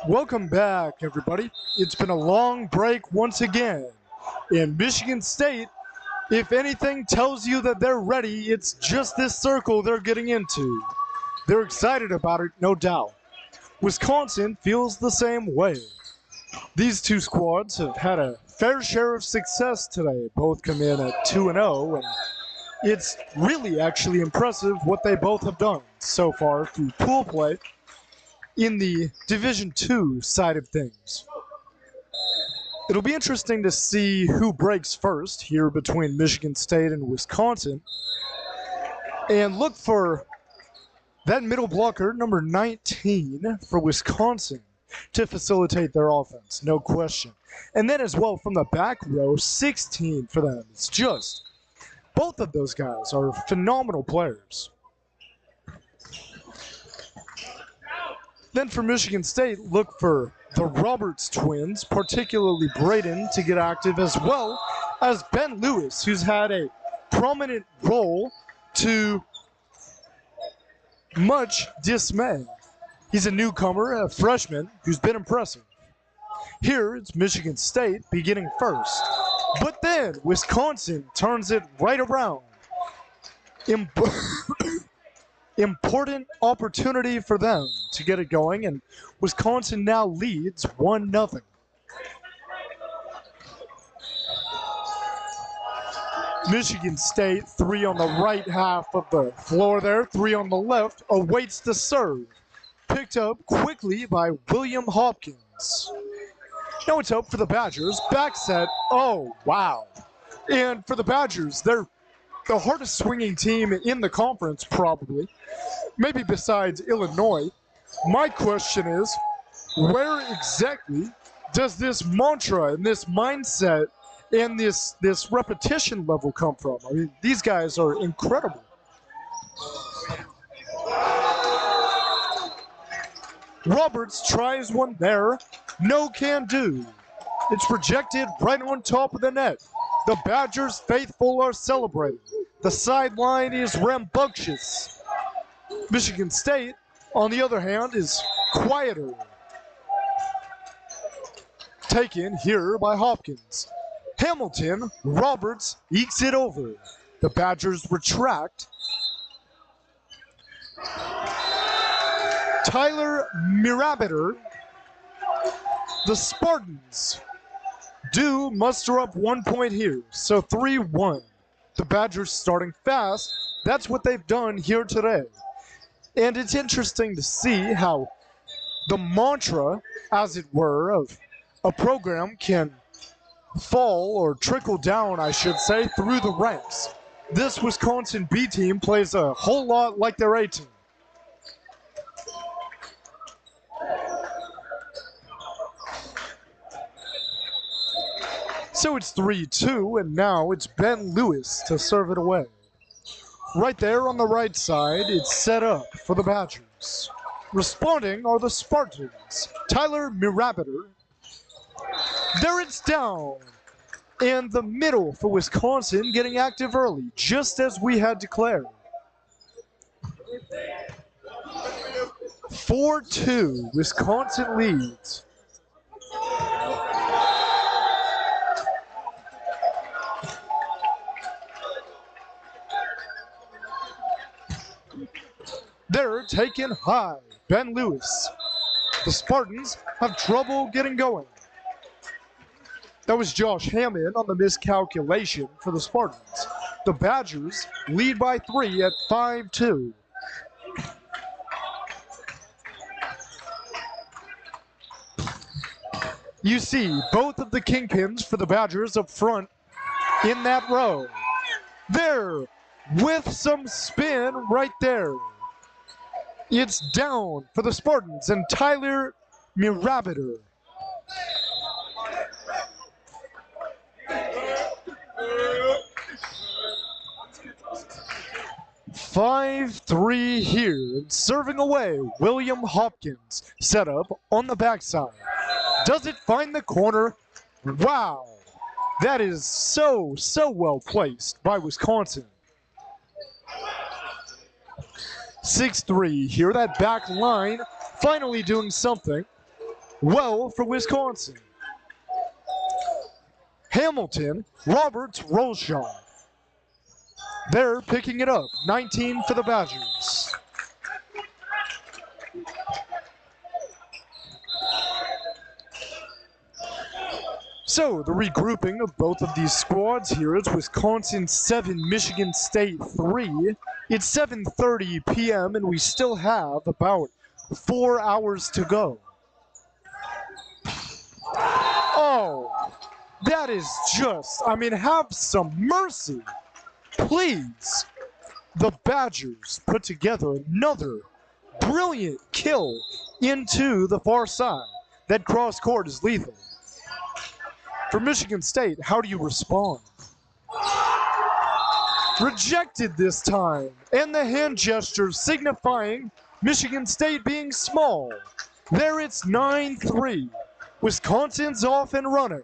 Welcome back, everybody. It's been a long break once again. In Michigan State, if anything tells you that they're ready, it's just this circle they're getting into. They're excited about it, no doubt. Wisconsin feels the same way. These two squads have had a fair share of success today. Both come in at 2-0, and it's really actually impressive what they both have done so far through pool play in the Division II side of things. It'll be interesting to see who breaks first here between Michigan State and Wisconsin. And look for that middle blocker, number 19 for Wisconsin, to facilitate their offense, no question. And then as well from the back row, 16 for them. It's just, both of those guys are phenomenal players. Then for Michigan State, look for the Roberts twins, particularly Braden, to get active, as well as Ben Lewis, who's had a prominent role to much dismay. He's a newcomer, a freshman, who's been impressive. Here, it's Michigan State beginning first. But then, Wisconsin turns it right around. Important opportunity for them to get it going, and Wisconsin now leads 1-0. Michigan State, 3 on the right half of the floor there, 3 on the left, awaits the serve. Picked up quickly by William Hopkins. Now it's up for the Badgers. Back set. Oh, wow. And for the Badgers, they're the hardest swinging team in the conference, probably. Maybe besides Illinois. My question is, where exactly does this mantra and this mindset and this repetition level come from? I mean, these guys are incredible. Roberts tries one there. No can do. It's rejected right on top of the net. The Badgers faithful are celebrating. The sideline is rambunctious. Michigan State, on the other hand, is quieter. Taken here by Hopkins. Hamilton, Roberts ekes it over. The Badgers retract. Tyler Mirabiter. The Spartans do muster up 1 point here, so 3-1. The Badgers starting fast. That's what they've done here today. And it's interesting to see how the mantra, as it were, of a program can fall or trickle down, I should say, through the ranks. This Wisconsin B team plays a whole lot like their A team. So it's 3-2, and now it's Ben Lewis to serve it away. Right there on the right side, it's set up for the Badgers. Responding are the Spartans. Tyler Mirabiter. There it's down. And the middle for Wisconsin getting active early, just as we had declared. 4-2, Wisconsin leads. They're taken high. Ben Lewis. The Spartans have trouble getting going. That was Josh Hammond on the miscalculation for the Spartans. The Badgers lead by 3 at 5-2. You see both of the kingpins for the Badgers up front in that row. There, with some spin right there. It's down for the Spartans and Tyler Mirabiter. (5-3) here, and serving away, William Hopkins. Set up on the backside. Does it find the corner? Wow, that is so well placed by Wisconsin. 6-3 here, that back line finally doing something. well for Wisconsin. Hamilton, Roberts, Rolshaw. They're picking it up. 19 for the Badgers. So the regrouping of both of these squads here is Wisconsin 7, Michigan State 3. It's 7:30 p.m. and we still have about 4 hours to go. Oh, that is just, I mean, have some mercy. Please. The Badgers put together another brilliant kill into the far side. That cross court is lethal. For Michigan State, how do you respond? Rejected this time, and the hand gesture signifying Michigan State being small. There it's 9-3. Wisconsin's off and running.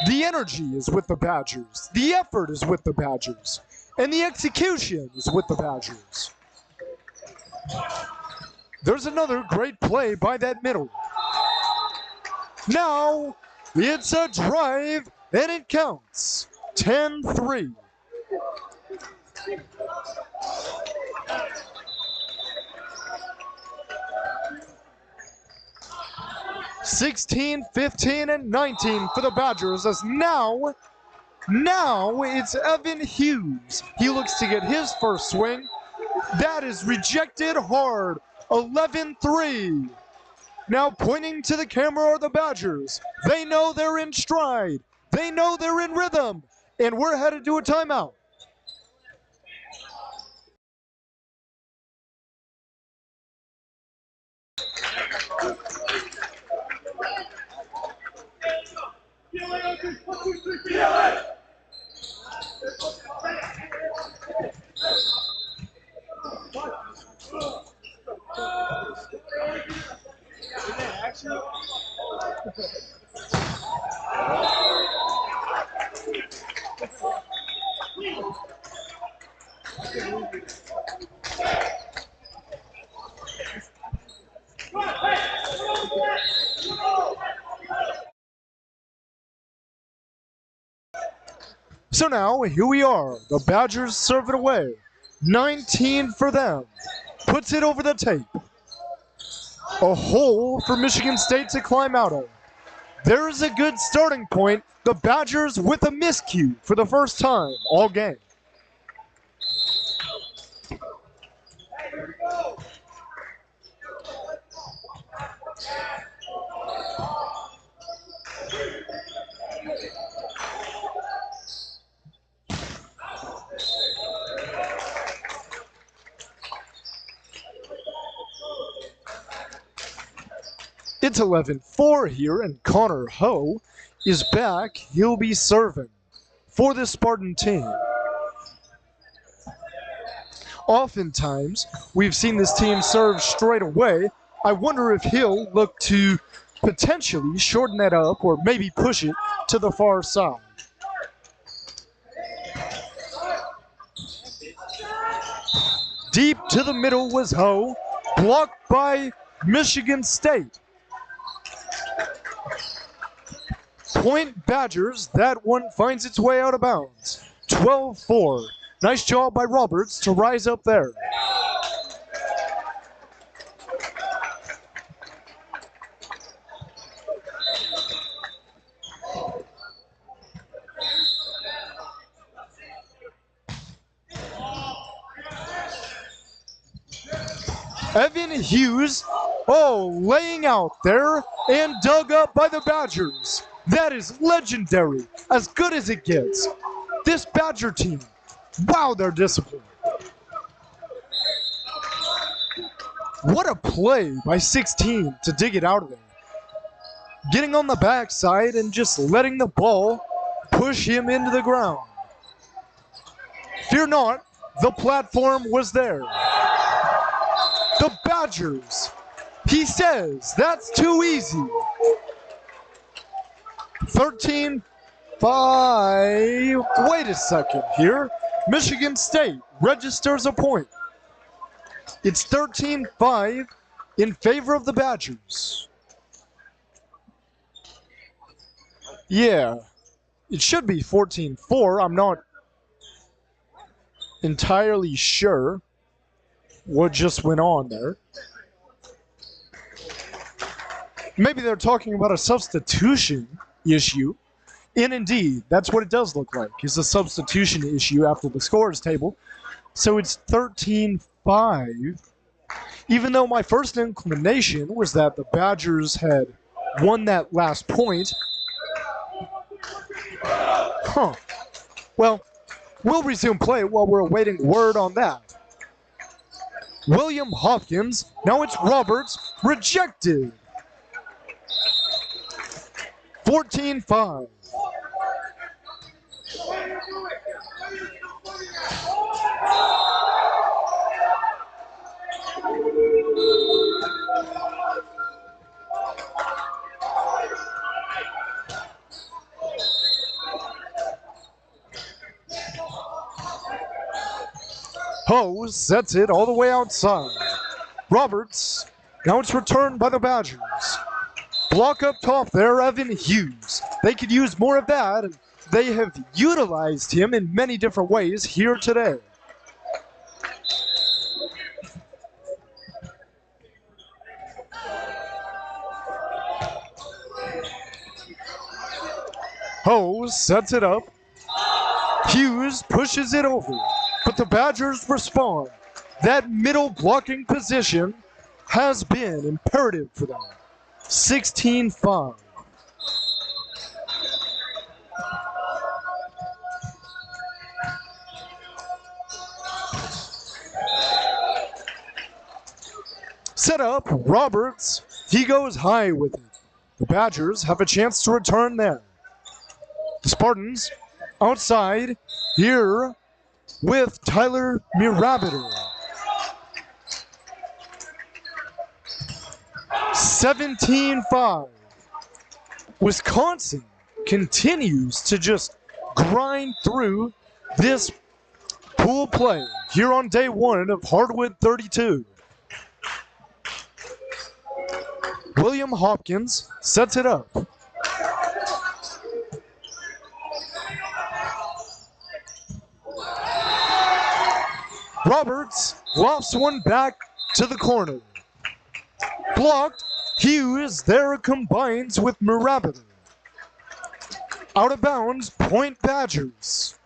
The energy is with the Badgers, the effort is with the Badgers, and the execution is with the Badgers. There's another great play by that middle. Now, it's a drive, and it counts. 10-3. $16, 15, and 19 for the Badgers as now it's Evan Hughes. He looks to get his first swing. That is rejected hard. 11-3. Now pointing to the camera are the Badgers. They know they're in stride. They know they're in rhythm. And we're headed to a timeout. So now, here we are. The Badgers serve it away. 19 for them. Puts it over the tape. A hole for Michigan State to climb out of. There's a good starting point. The Badgers with a miscue for the first time all game. It's 11-4 here, and Connor Ho is back. He'll be serving for the Spartan team. Oftentimes, we've seen this team serve straight away. I wonder if he'll look to potentially shorten that up or maybe push it to the far side. Deep to the middle was Ho, blocked by Michigan State. Point Badgers, that one finds its way out of bounds. 12-4. Nice job by Roberts to rise up there. Evan Hughes, laying out there and dug up by the Badgers. That is legendary, as good as it gets. This Badger team, wow, they're disciplined. What a play by 16 to dig it out of there. Getting on the backside and just letting the ball push him into the ground. Fear not, the platform was there. The Badgers, he says, that's too easy. 13-5. Wait a second here. Michigan State registers a point. It's 13-5 in favor of the Badgers. Yeah, it should be 14-4. I'm not entirely sure what just went on there. Maybe they're talking about a substitution issue. And indeed, that's what it does look like. It's a substitution issue after the scores table. So it's 13-5. Even though my first inclination was that the Badgers had won that last point. Well, we'll resume play while we're awaiting word on that. William Hopkins, now it's Roberts, rejected. 14-5. Ho sets it all the way outside. Roberts, now it's returned by the Badgers. Block up top there, Evan Hughes. They could use more of that, and they have utilized him in many different ways here today. Ho sets it up. Hughes pushes it over, but the Badgers respond. That middle blocking position has been imperative for them. 16-5. Set up, Roberts. He goes high with it. The Badgers have a chance to return there. The Spartans outside here with Tyler Mirabiter. 17-5. Wisconsin continues to just grind through this pool play here on day one of Hardwood 32. William Hopkins sets it up. Roberts lofts one back to the corner. Blocked. Hughes there combines with Mirabiter. Out of bounds, point Badgers.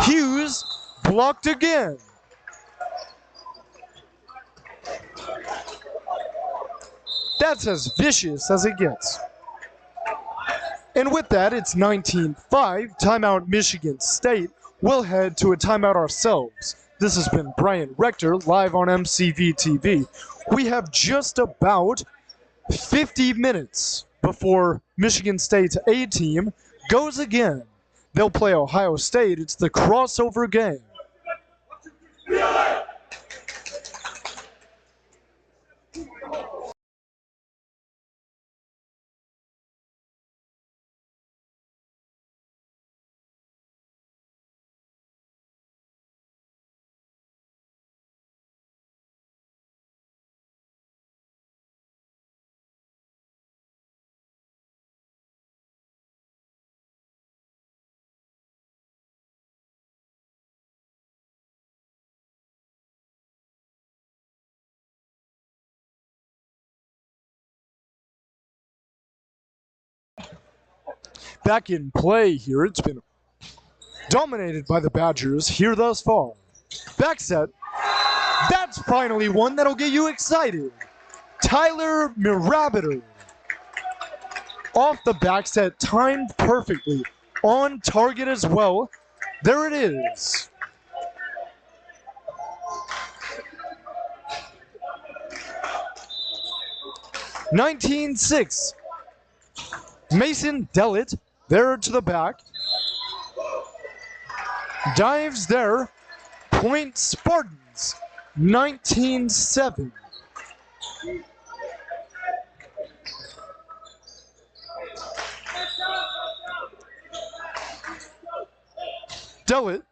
Hughes blocked again. That's as vicious as it gets. And with that, it's 19-5. Timeout Michigan State. We'll head to a timeout ourselves. This has been Brian Rector live on MCV TV. We have just about 50 minutes before Michigan State's A team goes again. They'll play Ohio State. It's the crossover game. Back in play here. It's been dominated by the Badgers here thus far. Back set. That's finally one that'll get you excited. Tyler Mirabiter. Off the back set, timed perfectly. On target as well. There it is. (19-6). Mason Dellett there to the back. Dives there. Point Spartans. 19-7. Stow it.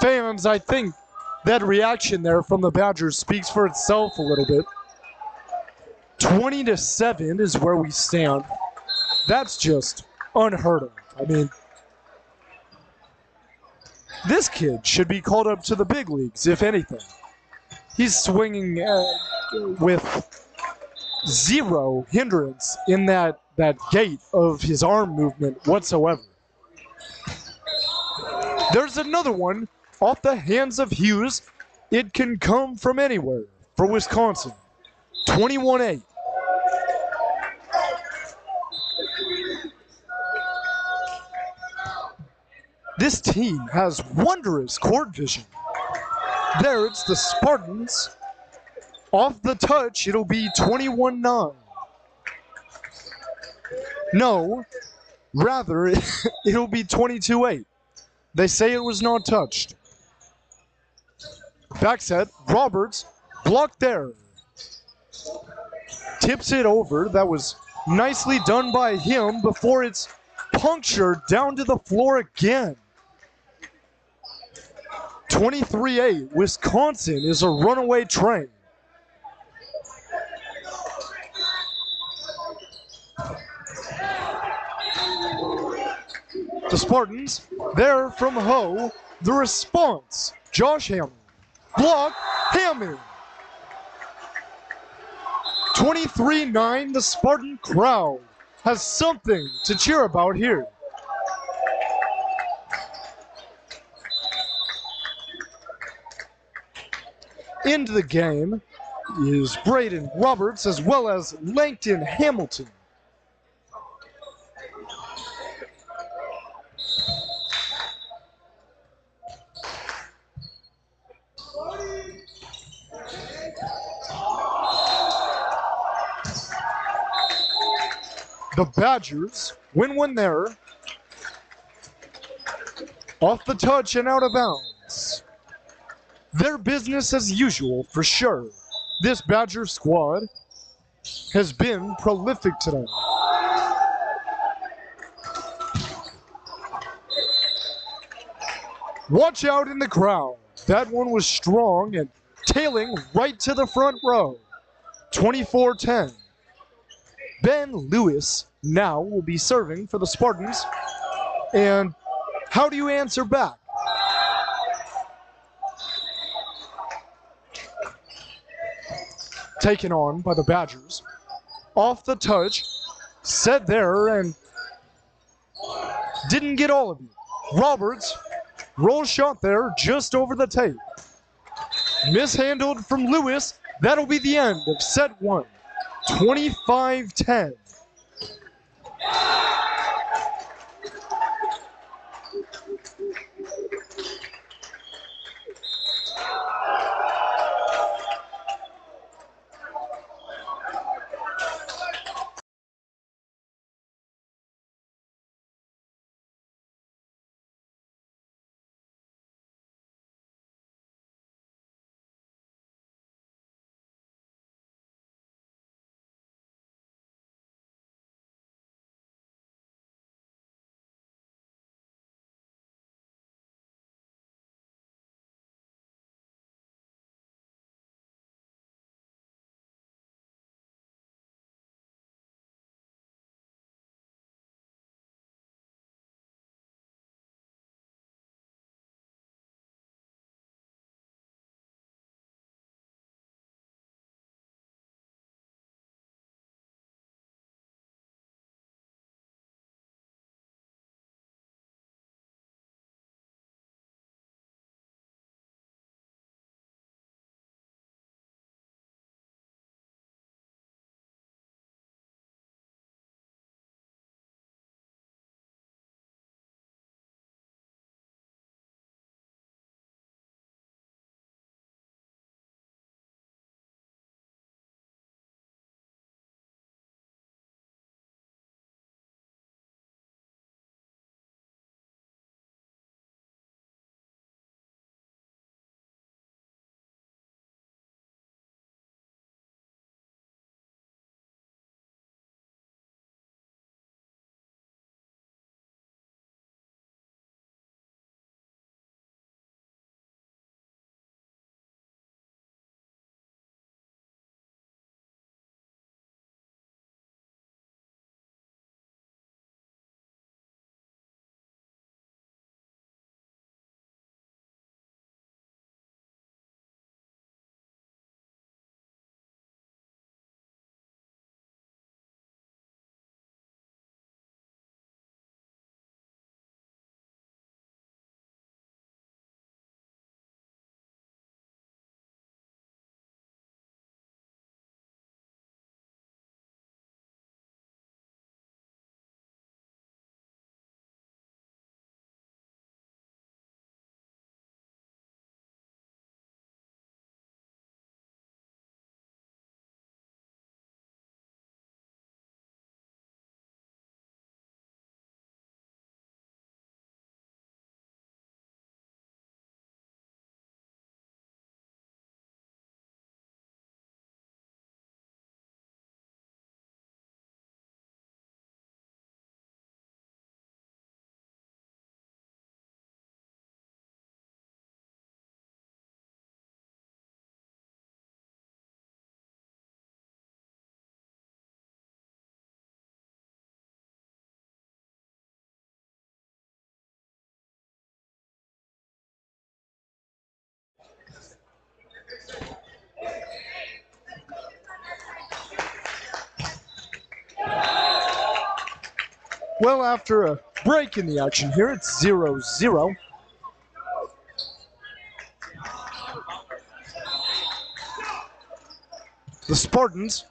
Fans, I think that reaction there from the Badgers speaks for itself a little bit. 20-7 is where we stand. That's just unheard of. I mean, this kid should be called up to the big leagues, if anything. He's swinging with zero hindrance in that gait of his arm movement whatsoever. There's another one off the hands of Hughes. It can come from anywhere for Wisconsin. 21-8. This team has wondrous court vision. There, it's the Spartans. Off the touch, it'll be 21-9. No, rather, it'll be 22-8. They say it was not touched. Back set, Roberts, blocked there. Tips it over. That was nicely done by him before it's punctured down to the floor again. 23-8. Wisconsin is a runaway train. The Spartans, there from Ho. The response, Josh Hammond. Block, Hammond. 23-9, the Spartan crowd has something to cheer about here. Into the game is Braden Roberts as well as Langton Hamilton. The Badgers win one there. Off the touch and out of bounds. Their business as usual, for sure. This Badger squad has been prolific today. Watch out in the crowd. That one was strong and tailing right to the front row. 24-10. Ben Lewis now will be serving for the Spartans. And how do you answer back? Taken on by the Badgers. Off the touch, set there and didn't get all of it. Roberts, roll shot there just over the tape. Mishandled from Lewis. That'll be the end of set one. 25-10. Well, after a break in the action here, it's 0-0. The Spartans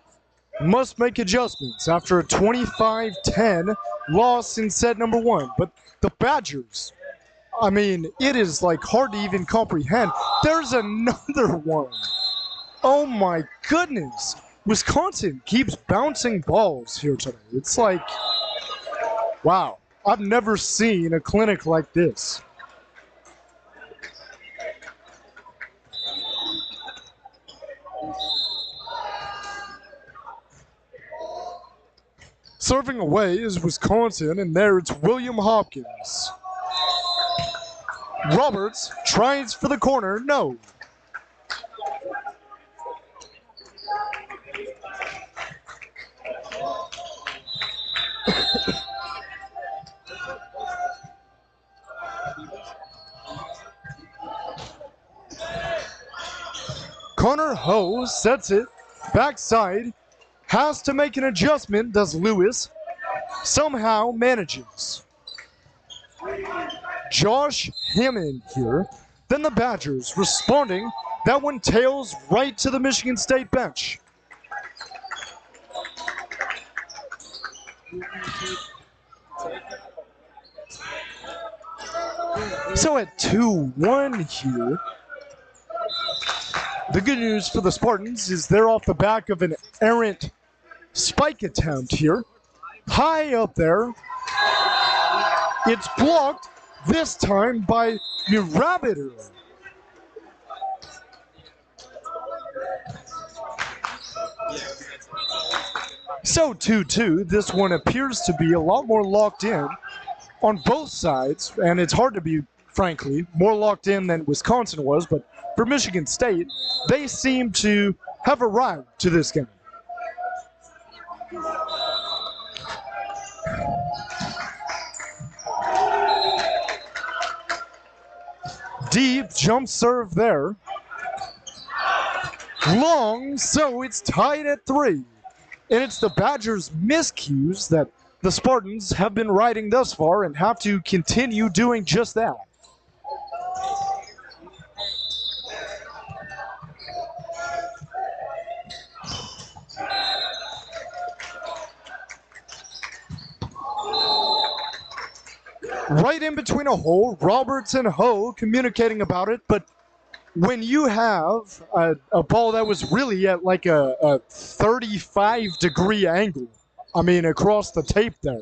must make adjustments after a 25-10 loss in set number 1. But the Badgers, I mean, it is like hard to even comprehend. There's another one. Oh my goodness. Wisconsin keeps bouncing balls here today. It's like, wow. I've never seen a clinic like this. Serving away is Wisconsin, and there it's William Hopkins. Roberts tries for the corner, no. Connor Ho sets it, backside, has to make an adjustment, does Lewis, somehow manages. Josh Hammond here, then the Badgers responding, that one tails right to the Michigan State bench. So at 2-1 here, the good news for the Spartans is they're off the back of an errant spike attempt here. High up there. It's blocked, this time by Mirabiter. So 2-2, this one appears to be a lot more locked in on both sides, and it's hard to be, frankly, more locked in than Wisconsin was, but for Michigan State, they seem to have arrived to this game. Deep jump serve there. Long, so it's tied at 3. And it's the Badgers' miscues that the Spartans have been riding thus far and have to continue doing just that. Right in between a hole, Roberts and Ho communicating about it, but when you have a ball that was really at like a 35-degree angle, I mean, across the tape there,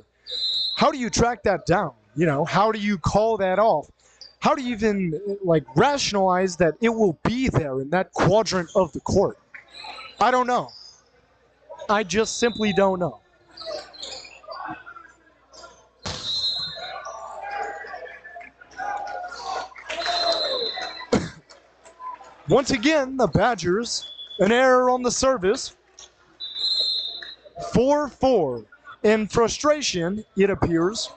how do you track that down? You know, how do you call that off? How do you even, like, rationalize that it will be there in that quadrant of the court? I don't know. I just simply don't know. Once again, the Badgers, an error on the service. 4-4. In frustration, it appears,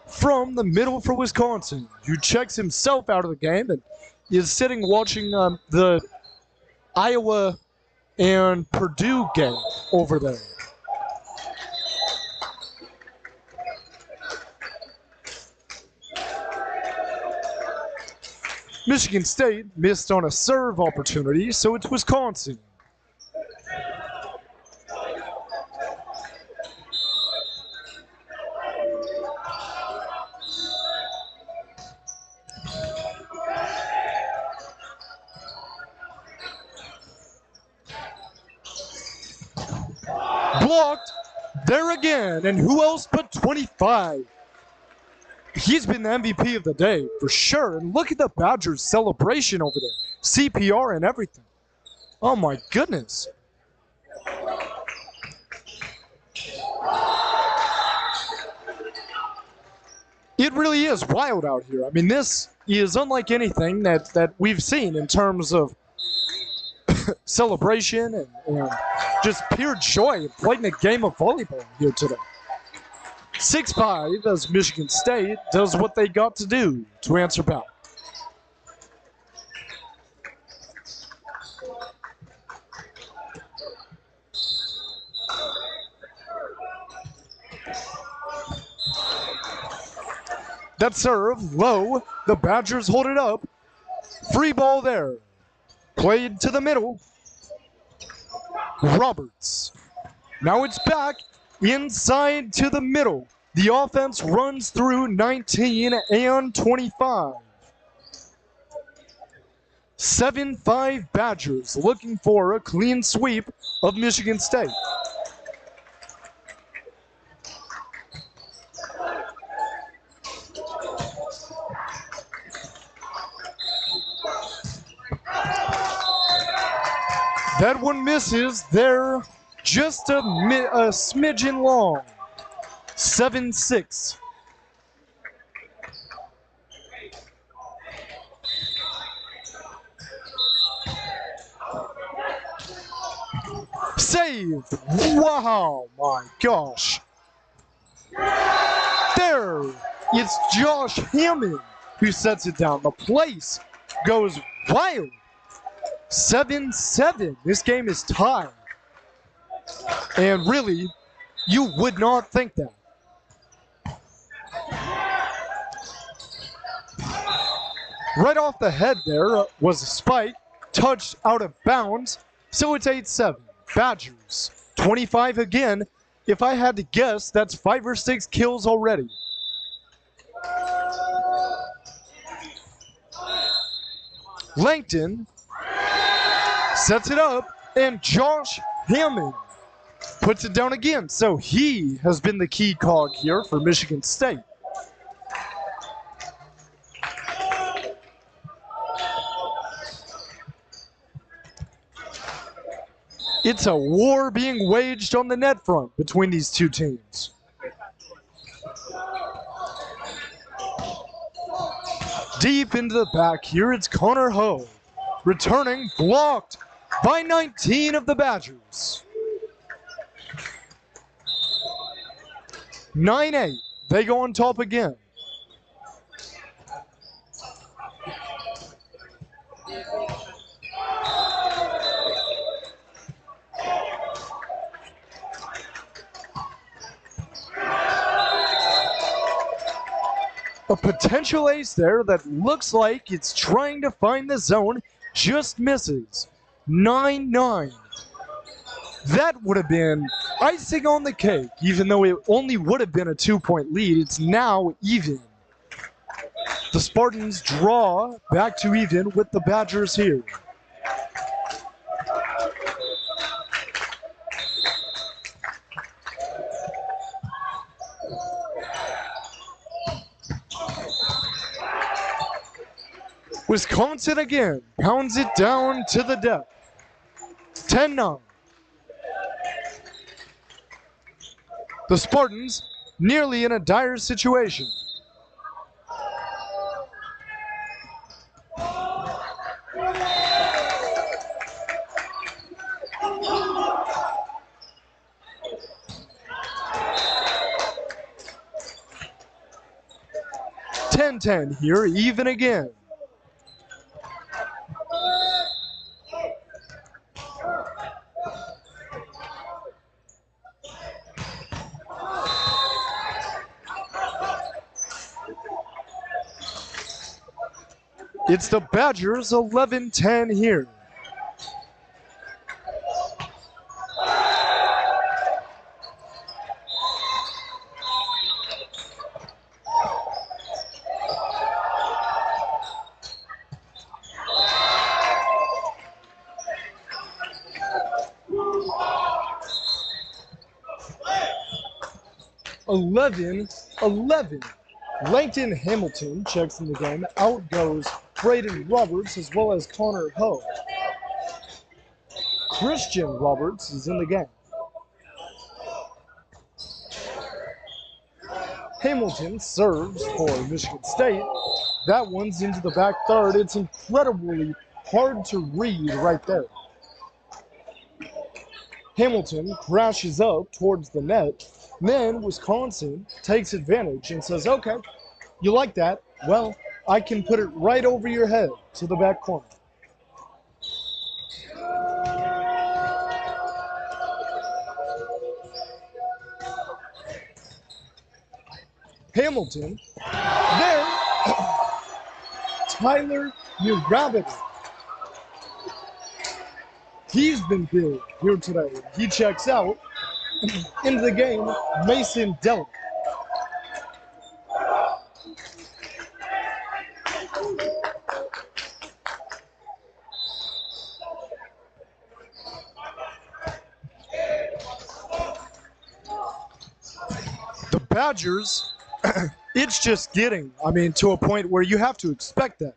from the middle for Wisconsin, who checks himself out of the game and is sitting watching the Iowa and Purdue game over there. Michigan State missed on a serve opportunity, so it's Wisconsin. Blocked there again, and who else but 25? He's been the MVP of the day for sure. And look at the Badgers celebration over there. CPR and everything. Oh my goodness. It really is wild out here. I mean, this is unlike anything that we've seen in terms of celebration and just pure joy of playing the game of volleyball here today. 6-5 as Michigan State does what they got to do to answer back. That serve, low. The Badgers hold it up. Free ball there. Played to the middle. Roberts. Now it's back inside to the middle. The offense runs through 19 and 25. 7-5 Badgers looking for a clean sweep of Michigan State. That one misses. They're just a smidgen long. 7-6. Save! Wow, my gosh. There! It's Josh Hammond who sets it down. The place goes wild. 7-7. This game is tied. And really, you would not think that. Right off the head there was a spike, touched out of bounds, so it's 8-7. Badgers, 25 again. If I had to guess, that's 5 or 6 kills already. Langton sets it up, and Josh Hammond puts it down again. So he has been the key cog here for Michigan State. It's a war being waged on the net front between these two teams. Deep into the back here, it's Connor Ho. Returning, blocked by 19 of the Badgers. 9-8. They go on top again. A potential ace there that looks like it's trying to find the zone, just misses. 9-9. That would have been icing on the cake, even though it only would have been a 2-point lead. It's now even. The Spartans draw back to even with the Badgers here. Wisconsin again pounds it down to the deck. 10-9. The Spartans nearly in a dire situation. .10 here, even again. It's the Badgers 11-10 here. Eleven. Langton Hamilton checks in the game. Out goes Braden Roberts as well as Connor Ho. Christian Roberts is in the game. Hamilton serves for Michigan State. That one's into the back third. It's incredibly hard to read right there. Hamilton crashes up towards the net. Then Wisconsin takes advantage and says, okay, you like that? Well, I can put it right over your head to the back corner. Hamilton There, Tyler Urabic. He's been big here today. He checks out. Into the game, Mason Dell. The Badgers, it's just getting, to a point where you have to expect that.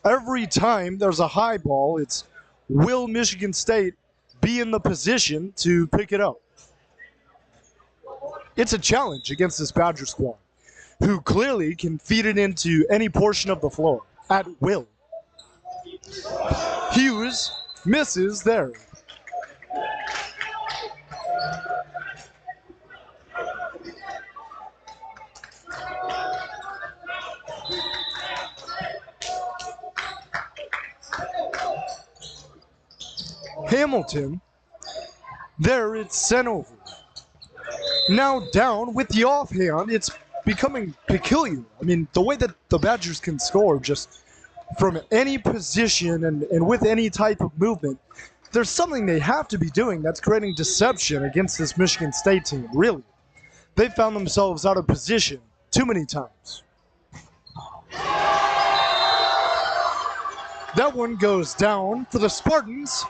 Every time there's a high ball, it's will Michigan State be in the position to pick it up? It's a challenge against this Badger squad, who clearly can feed it into any portion of the floor at will. Hughes misses there. Hamilton, there it's sent over. Now down with the offhand, it's becoming peculiar. The way that the Badgers can score just from any position and with any type of movement, there's something they have to be doing that's creating deception against this Michigan State team, really. They found themselves out of position too many times. That one goes down for the Spartans.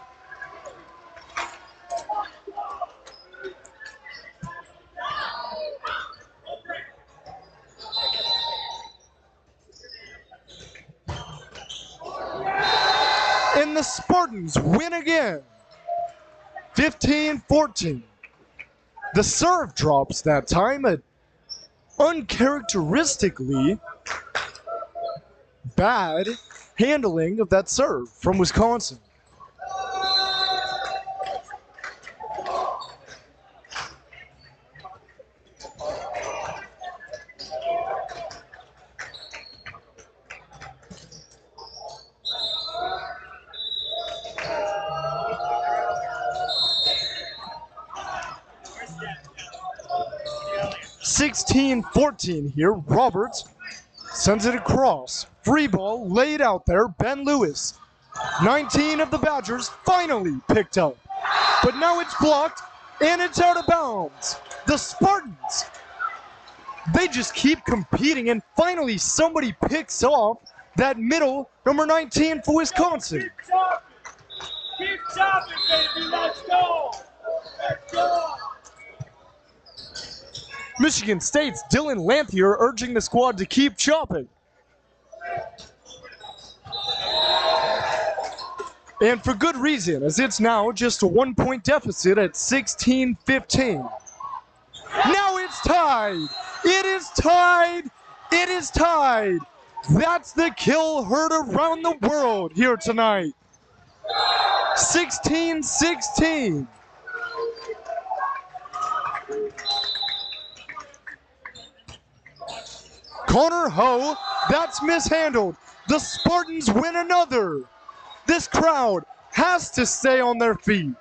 And the Spartans win again, 15-14. The serve drops that time, an uncharacteristically bad handling of that serve from Wisconsin. (16-14) here. Roberts sends it across. Free ball laid out there. Ben Lewis, 19 of the Badgers, finally picked up. But now it's blocked and it's out of bounds. The Spartans, they just keep competing, and finally somebody picks off that middle, number 19 for Wisconsin. Keep chopping, baby. Let's go. Let's go. Michigan State's Dylan Lampier urging the squad to keep chopping. And for good reason, as it's now just a 1-point deficit at 16-15. Now it's tied. It is tied. It is tied. That's the kill heard around the world here tonight. 16-16. Connor Ho, that's mishandled. The Spartans win another. This crowd has to stay on their feet.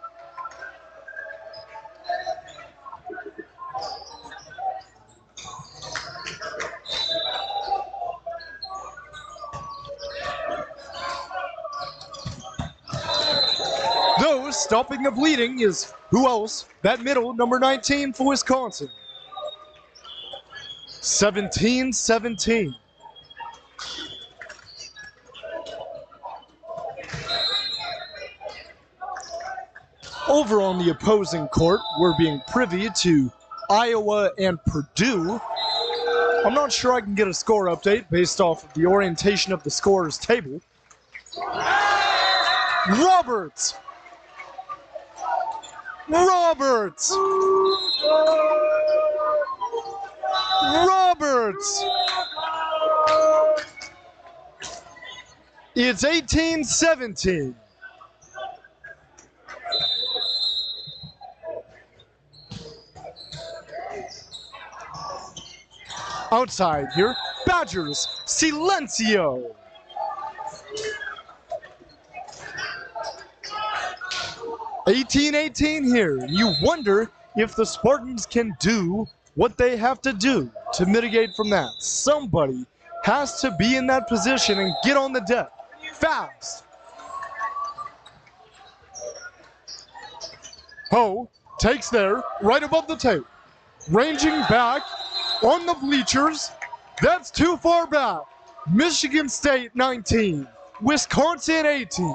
Though stopping the bleeding is who else? That middle, number 19 for Wisconsin. 17-17. Over on the opposing court, we're being privy to Iowa and Purdue. I'm not sure I can get a score update based off of the orientation of the scorer's table. Roberts! Roberts! Roberts! It's 18-17. Outside here, Badgers, Silencio. (18-18) here. You wonder if the Spartans can do what they have to do to mitigate from that. Somebody has to be in that position and get on the deck fast. Ho takes there, right above the tape. Ranging back on the bleachers. That's too far back. Michigan State 19, Wisconsin 18.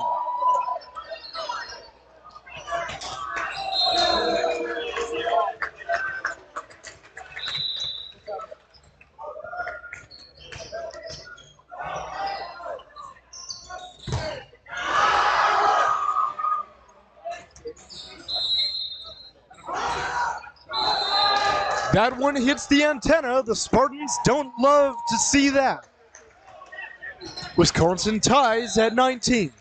That one hits the antenna. The Spartans don't love to see that. Wisconsin ties at 19.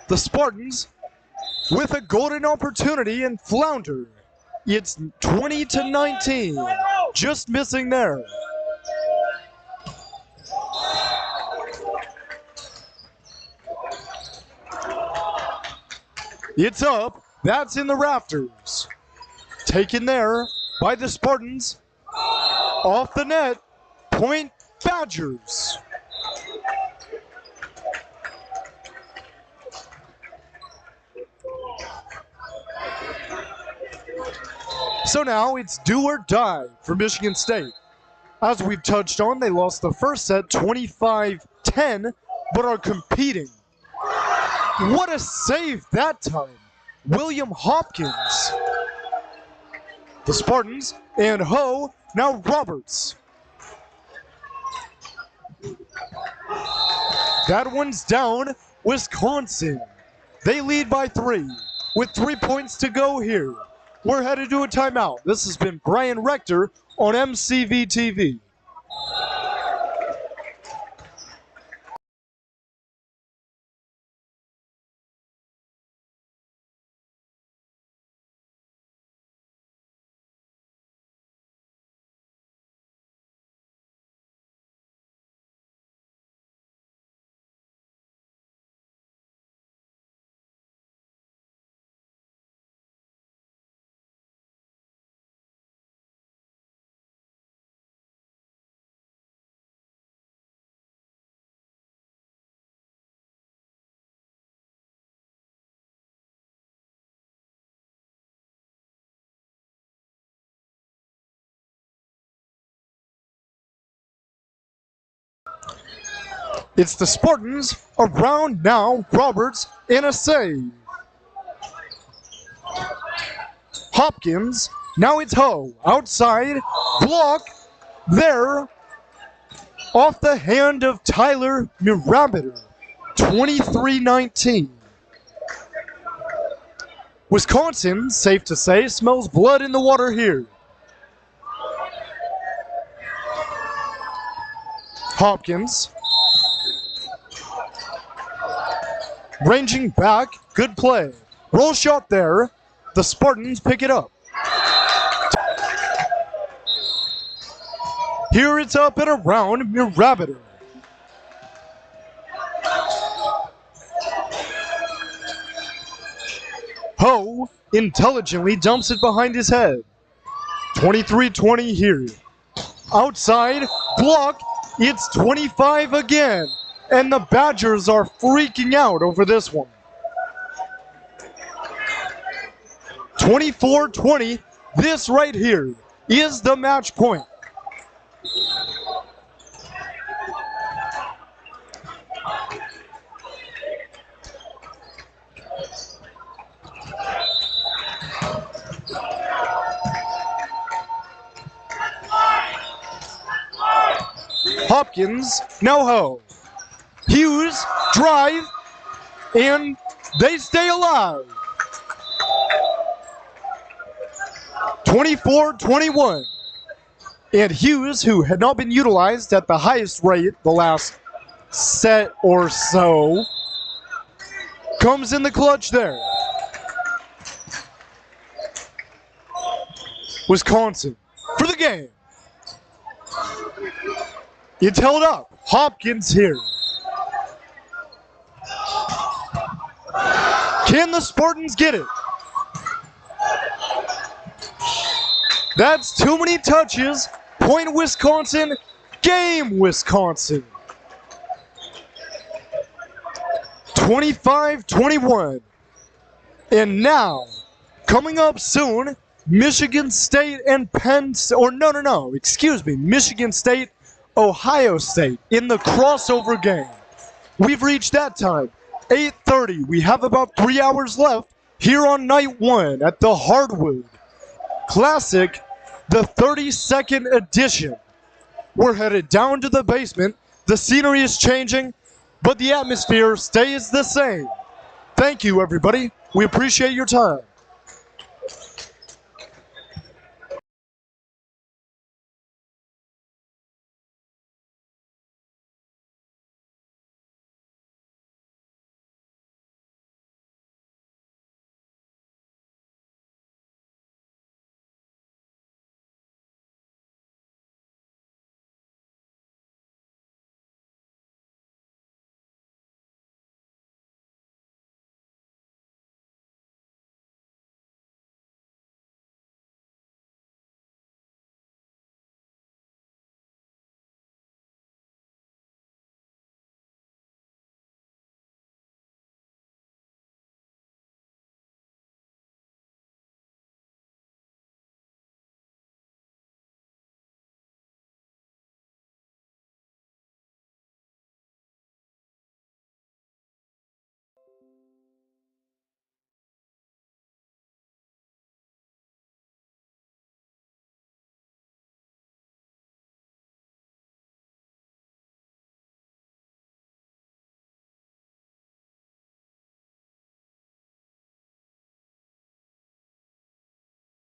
The Spartans with a golden opportunity and flounder. It's 20-19. Just missing there. It's up. That's in the rafters. Taken there by the Spartans. Off the net. Point Badgers. So now it's do or die for Michigan State. As we've touched on, they lost the first set 25-10, but are competing. What a save that time. William Hopkins. The Spartans and Ho, now Roberts. That one's down. Wisconsin. They lead by 3 with 3 points to go here. We're headed to a timeout. This has been Brian Rector on MCV TV. It's the Spartans around now. Roberts in a save. Hopkins. Now it's Ho. Outside. Block. There. Off the hand of Tyler Mirabater. 23-19. Wisconsin, safe to say, smells blood in the water here. Hopkins. Ranging back, good play. Roll shot there. The Spartans pick it up. Here it's up and around Mirabater. Ho intelligently dumps it behind his head. 23-20 here. Outside, block. It's 25 again. And the Badgers are freaking out over this one. 24-20. This right here is the match point. Hopkins, now Ho. Hughes, drive, and they stay alive. 24-21. And Hughes, who had not been utilized at the highest rate the last set or so, comes in the clutch there. Wisconsin for the game. It's held up. Hopkins here. Can the Spartans get it? That's too many touches. Point Wisconsin, game Wisconsin. 25-21. And now, coming up soon, Michigan State and Michigan State, Ohio State in the crossover game. We've reached that time, 8:30. We have about 3 hours left here on night one at the Hardwood Classic, the 32nd edition. We're headed down to the basement. The scenery is changing, but the atmosphere stays the same. Thank you, everybody. We appreciate your time.